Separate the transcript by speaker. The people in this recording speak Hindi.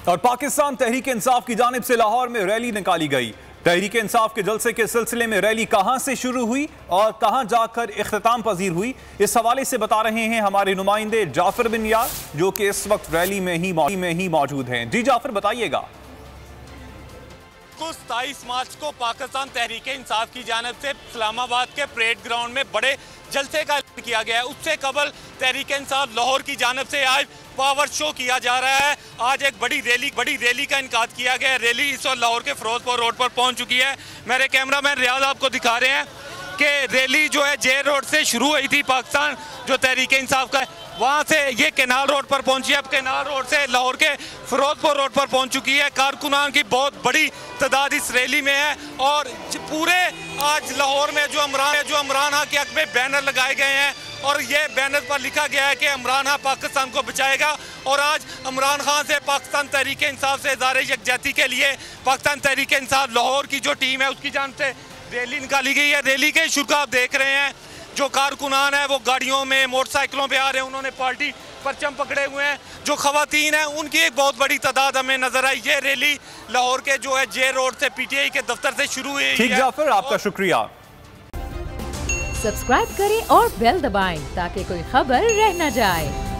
Speaker 1: और पाकिस्तान तहरीक इंसाफ की जानिब से लाहौर में रैली निकाली गई। तहरीक इंसाफ के जलसे के सिलसिले में रैली कहां से शुरू हुई और कहां जाकर इख्तिताम पजीर हुई, इस हवाले से बता रहे हैं हमारे नुमाइंदे जाफर बिन यार, जो कि इस वक्त रैली में ही मौजूद हैं। जी जाफर, बताइएगा।
Speaker 2: 27 मार्च को पाकिस्तान तहरीक इंसाफ की जानिब से इस्लामाबाद के परेड ग्राउंड में बड़े जलसे का ऐलान किया गया है। उससे कबल तहरीक इंसाफ लाहौर की जानिब से आज पावर शो किया जा रहा है। आज एक बड़ी रैली का इनकाद किया गया है। रैली इस वक्त लाहौर के फिरोजपुर रोड पर पहुंच चुकी है। मेरे कैमरामैन रियाज आपको दिखा रहे हैं कि रैली जो है जे रोड से शुरू हुई थी, पाकिस्तान जो तहरीक इंसाफ का, वहाँ से ये केनाल रोड पर पहुंची है। अब केनाल रोड से लाहौर के फिरोजपुर रोड पर पहुंच चुकी है। कारकुनान की बहुत बड़ी तादाद इस रैली में है और पूरे आज लाहौर में जो इमरान खान के हक में बैनर लगाए गए हैं और ये बैनर पर लिखा गया है कि इमरान खान पाकिस्तान को बचाएगा। और आज इमरान खान से पाकिस्तान तहरीक इंसाफ से इज़हार यकजहती के लिए पाकिस्तान तहरीक इंसाफ लाहौर की जो टीम है उसकी जानिब से रैली निकाली गई है। रैली के शुरू आप देख रहे हैं, जो कारकुनान है वो गाड़ियों में मोटरसाइकिलों पे आ रहे हैं, उन्होंने पार्टी परचम पकड़े हुए हैं। जो खवातीन हैं उनकी एक बहुत बड़ी तादाद हमें नजर आई। ये रैली लाहौर के जो है जे रोड से पीटीआई के दफ्तर से शुरू हुई है।
Speaker 1: ठीक जाफर, आपका शुक्रिया।
Speaker 3: सब्सक्राइब करें और बेल दबाएं ताकि कोई खबर रह न जाए।